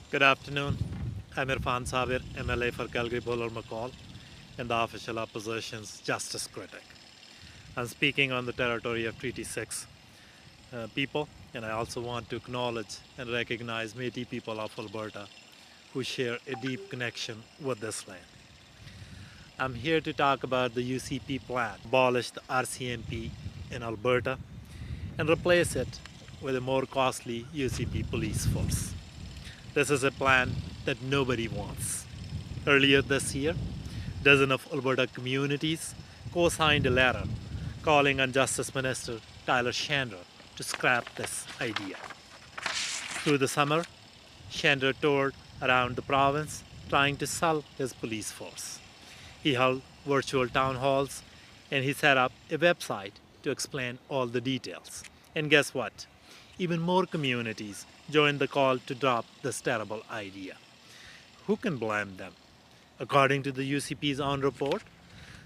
Good afternoon. I'm Irfan Sabir, MLA for Calgary Bowler McCall, and the official opposition's justice critic. I'm speaking on the territory of Treaty 6 people, and I also want to acknowledge and recognize Métis people of Alberta who share a deep connection with this land. I'm here to talk about the UCP plan, abolish the RCMP in Alberta and replace it with a more costly UCP police force. This is a plan that nobody wants. Earlier this year, dozens of Alberta communities co-signed a letter calling on Justice Minister Tyler Chandra to scrap this idea. Through the summer, Chandra toured around the province trying to sell his police force. He held virtual town halls and he set up a website to explain all the details. And guess what? Even more communities joined the call to drop this terrible idea. Who can blame them? According to the UCP's own report,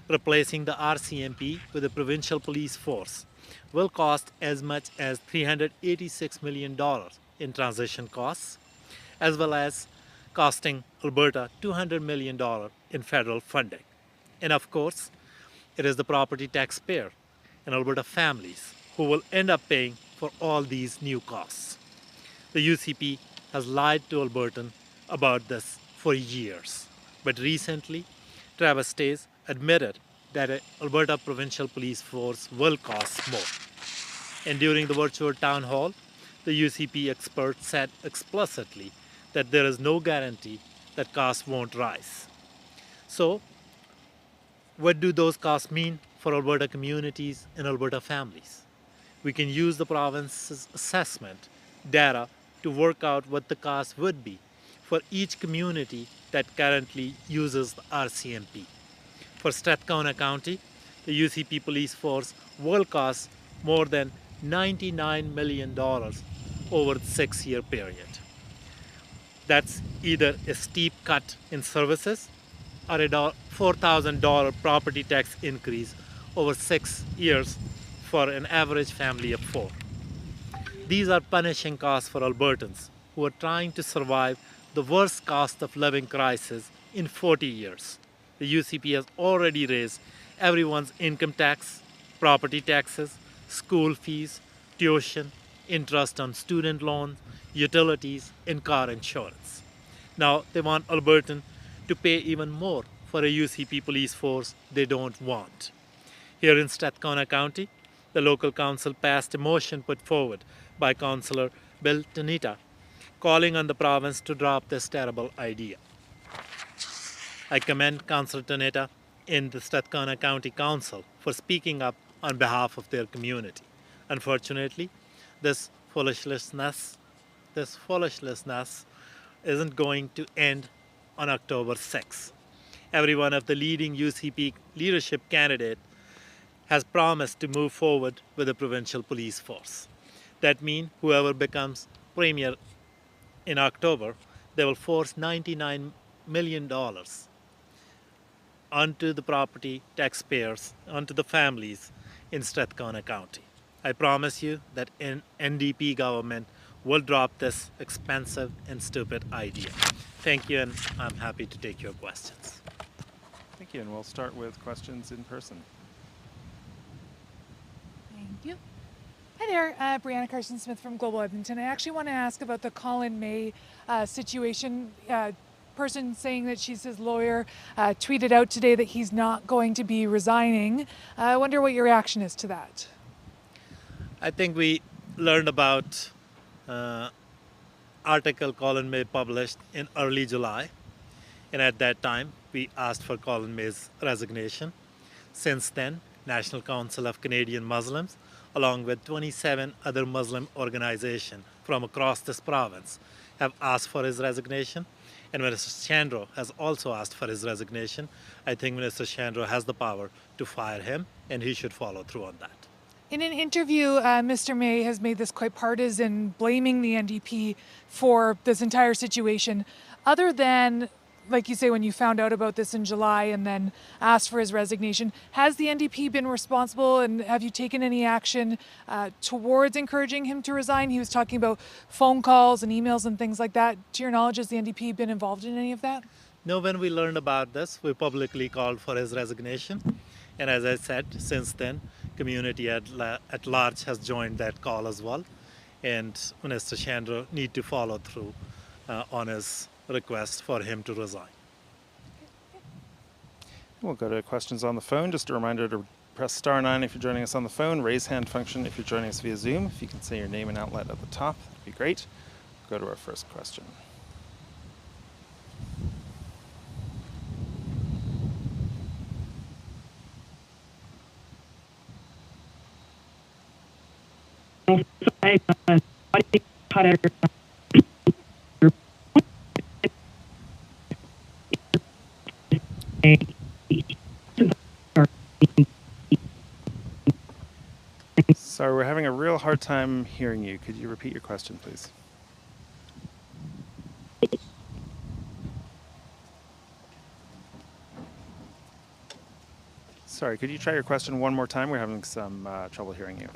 replacing the RCMP with a provincial police force will cost as much as $386 million in transition costs, as well as costing Alberta $200 million in federal funding. And of course, it is the property taxpayer and Alberta families who will end up paying for all these new costs. The UCP has lied to Albertans about this for years, but recently, Travis Stace admitted that an Alberta provincial police force will cost more. And during the virtual town hall, the UCP expert said explicitly that there is no guarantee that costs won't rise. So, what do those costs mean for Alberta communities and Alberta families? We can use the province's assessment data to work out what the cost would be for each community that currently uses the RCMP. For Strathcona County, the UCP police force will cost more than $99 million over the 6-year period. That's either a steep cut in services or a $4,000 property tax increase over 6 years for an average family of 4. These are punishing costs for Albertans who are trying to survive the worst cost of living crisis in 40 years. The UCP has already raised everyone's income tax, property taxes, school fees, tuition, interest on student loans, utilities, and car insurance. Now they want Albertans to pay even more for a UCP police force they don't want. Here in Strathcona County, the local council passed a motion put forward by Councillor Bill Tanita calling on the province to drop this terrible idea. I commend Councillor Tanita and the Strathcona County Council for speaking up on behalf of their community. Unfortunately, this foolishness isn't going to end on October 6th. Every one of the leading UCP leadership candidates has promised to move forward with a provincial police force. That means whoever becomes premier in October, they will force $99 million onto the property taxpayers, onto the families in Strathcona County. I promise you that an NDP government will drop this expensive and stupid idea. Thank you, and I'm happy to take your questions. Thank you, and we'll start with questions in person. Thank you. Hi there, Brianna Carson-Smith from Global Edmonton. I actually want to ask about the Colin May situation. Person saying that she's his lawyer tweeted out today that he's not going to be resigning. I wonder what your reaction is to that. I think we learned about article Colin May published in early July, and at that time we asked for Colin May's resignation. Since then, National Council of Canadian Muslims, along with 27 other Muslim organizations from across this province, have asked for his resignation, and Minister Chandra has also asked for his resignation. I think Minister Chandra has the power to fire him, and he should follow through on that. In an interview, Mr. May has made this quite partisan, blaming the NDP for this entire situation. Other than like you say, when you found out about this in July and then asked for his resignation, has the NDP been responsible, and have you taken any action towards encouraging him to resign? He was talking about phone calls and emails and things like that. To your knowledge, has the NDP been involved in any of that? No, when we learned about this, we publicly called for his resignation. And as I said, since then, community at large has joined that call as well. And Minister Chandra need to follow through on his request for him to resign. We'll go to questions on the phone. Just a reminder to press *9 if you're joining us on the phone. Raise hand function if you're joining us via Zoom. If you can say your name and outlet at the top, that'd be great. Go to our first question. Sorry, we're having a real hard time hearing you. Could you repeat your question, please? Sorry, could you try your question one more time? We're having some trouble hearing you.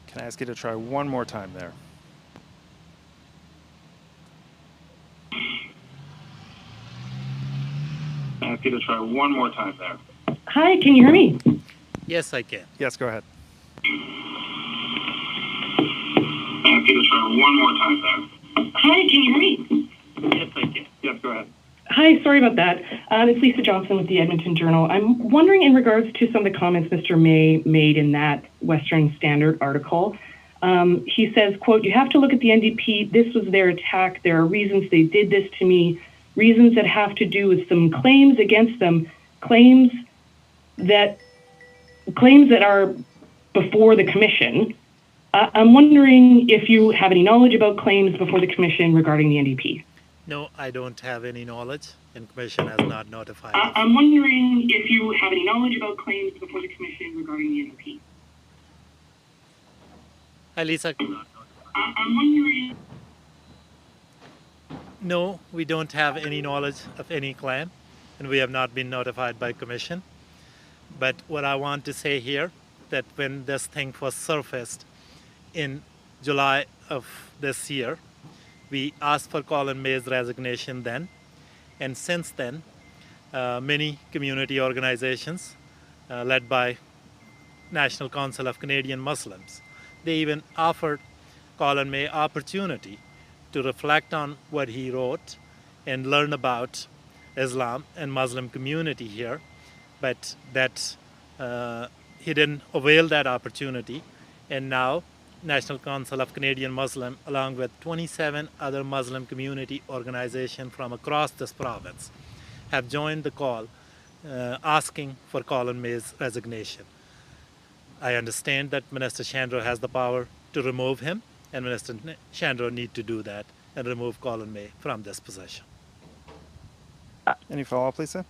Can I ask you to try one more time there? Ask you to try one more time there. Hi, can you hear me? Yes, I can. Yes, go ahead. Ask you to try one more time there. Hi, can you hear me? Yes, I can. Yes, go ahead. Hi, sorry about that. It's Lisa Johnson with the Edmonton Journal. I'm wondering in regards to some of the comments Mr. May made in that Western Standard article. He says, quote, "You have to look at the NDP. This was their attack. There are reasons they did this to me, reasons that have to do with some claims against them, claims that are before the commission." I'm wondering if you have any knowledge about claims before the commission regarding the NDP. No, I don't have any knowledge, and Commission has not notified us. I'm wondering if you have any knowledge about claims before the commission regarding the NDP. Hi, Lisa. I'm wondering. No, we don't have any knowledge of any claim, and we have not been notified by Commission. But what I want to say here, that when this thing was surfaced in July of this year, we asked for Colin May's resignation then, and since then, many community organizations, led by National Council of Canadian Muslims, they even offered Colin May opportunity to reflect on what he wrote and learn about Islam and Muslim community here, but that he didn't avail that opportunity, and now National Council of Canadian Muslim, along with 27 other Muslim community organizations from across this province, have joined the call asking for Colin May's resignation. I understand that Minister Chandra has the power to remove him, and Minister Chandra need to do that and remove Colin May from this position. Any follow-up, Lisa?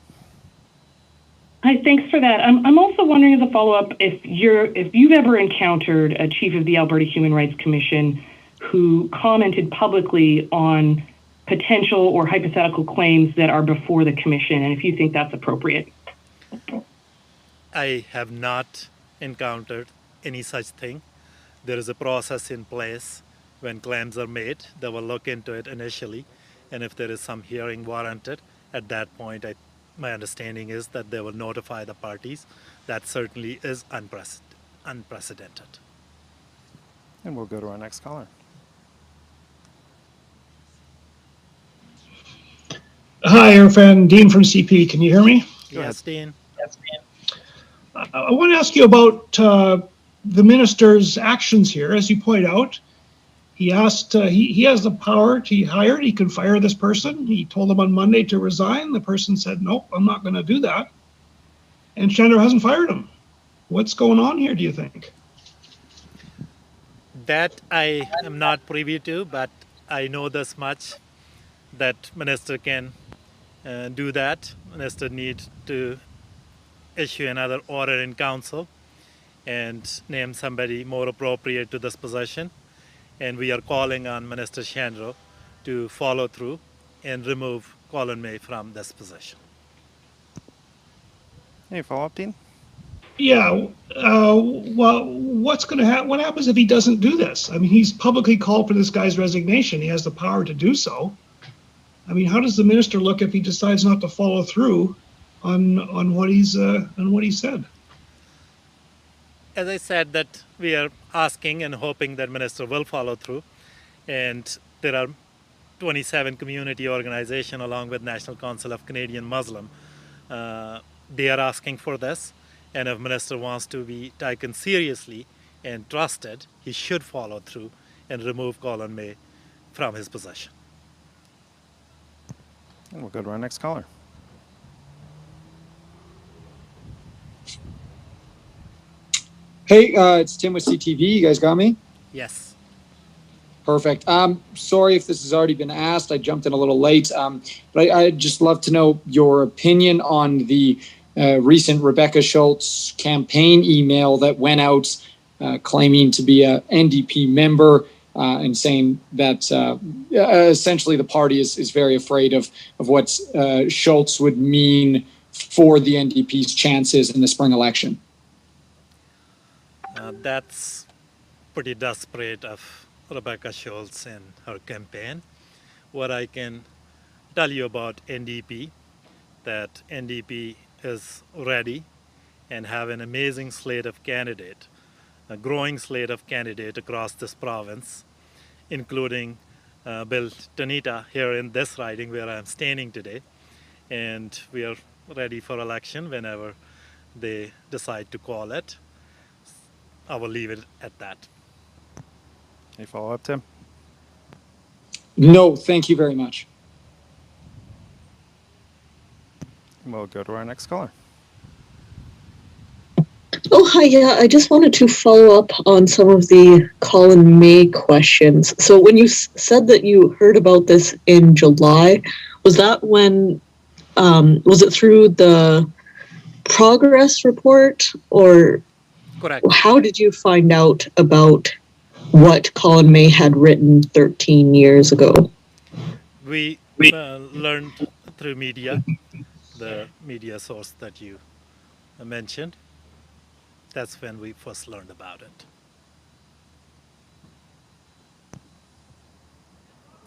Hi, thanks for that. I'm also wondering as a follow-up if you've ever encountered a chief of the Alberta Human Rights Commission who commented publicly on potential or hypothetical claims that are before the commission, and if you think that's appropriate. I have not encountered any such thing. There is a process in place when claims are made. They will look into it initially, and if there is some hearing warranted, at that point, my understanding is that they will notify the parties. That certainly is unprecedented. And we'll go to our next caller. Hi, Irfan. Dean from CP. Can you hear me? Yes, Dean. I want to ask you about the minister's actions here. As you point out, he asked, he has the power to hire, he can fire this person. He told them on Monday to resign. The person said, nope, I'm not going to do that. and Chandra hasn't fired him. What's going on here, do you think? That I am not privy to, but I know this much, that minister can do that. Minister need to issue another order in council and name somebody more appropriate to this position. And we are calling on Minister Chandra to follow through and remove Colin May from this position. Any follow-up, Dean? Yeah. Well, what's going to happen? What happens if he doesn't do this? I mean, he's publicly called for this guy's resignation. He has the power to do so. I mean, how does the minister look if he decides not to follow through on what he said? As I said, that we are asking and hoping that minister will follow through, and there are 27 community organizations along with National Council of Canadian Muslim. They are asking for this, and if minister wants to be taken seriously and trusted, he should follow through and remove Colin May from his position. And we'll go to our next caller. Hey, it's Tim with CTV. You guys got me? Yes. Perfect. Sorry if this has already been asked. I jumped in a little late, but I'd just love to know your opinion on the recent Rebecca Schultz campaign email that went out claiming to be a NDP member and saying that essentially the party is very afraid of what Schultz would mean for the NDP's chances in the spring election. That's pretty desperate of Rebecca Schultz and her campaign. What I can tell you about NDP, that NDP is ready and have an amazing slate of candidate, a growing slate of candidate across this province, including Bill Tanita here in this riding where I'm standing today. And we are ready for election whenever they decide to call it. I will leave it at that. Any follow-up, Tim? No, thank you very much. We'll go to our next caller. Oh, hi. Yeah, I just wanted to follow up on some of the Colin May questions. So when you said that you heard about this in July, was that when, was it through the progress report, or Correct. how did you find out about what Colin May had written 13 years ago? We learned through media, the media source that you mentioned. That's when we first learned about it.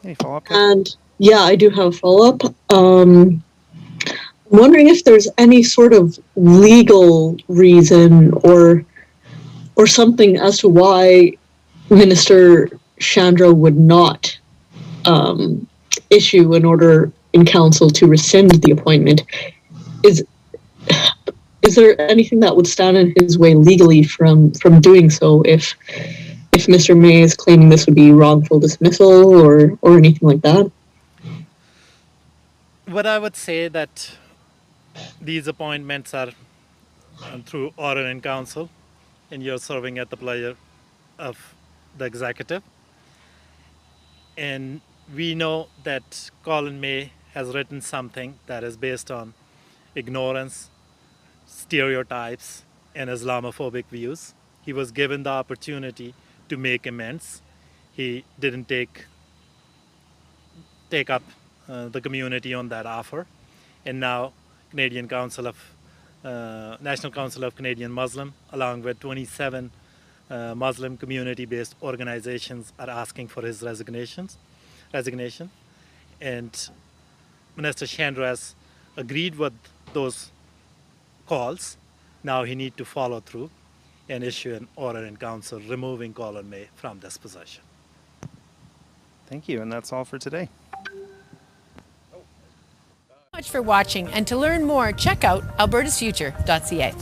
Any follow-up? And yeah, I do have a follow-up. Wondering if there's any sort of legal reason or something as to why Minister Chandra would not issue an order in council to rescind the appointment. Is there anything that would stand in his way legally from doing so if Mr. May is claiming this would be wrongful dismissal or anything like that? What I would say that these appointments are through order in council, and you're serving at the pleasure of the executive. And we know that Colin May has written something that is based on ignorance, stereotypes, and Islamophobic views. He was given the opportunity to make amends. He didn't take up the community on that offer, and now National Council of Canadian Muslim, along with 27 Muslim community-based organizations, are asking for his resignation. And Minister Chandra has agreed with those calls. Now he needs to follow through and issue an order in council removing Colin May from this position. Thank you, and that's all for today. Much for watching, and to learn more, check out albertasfuture.ca.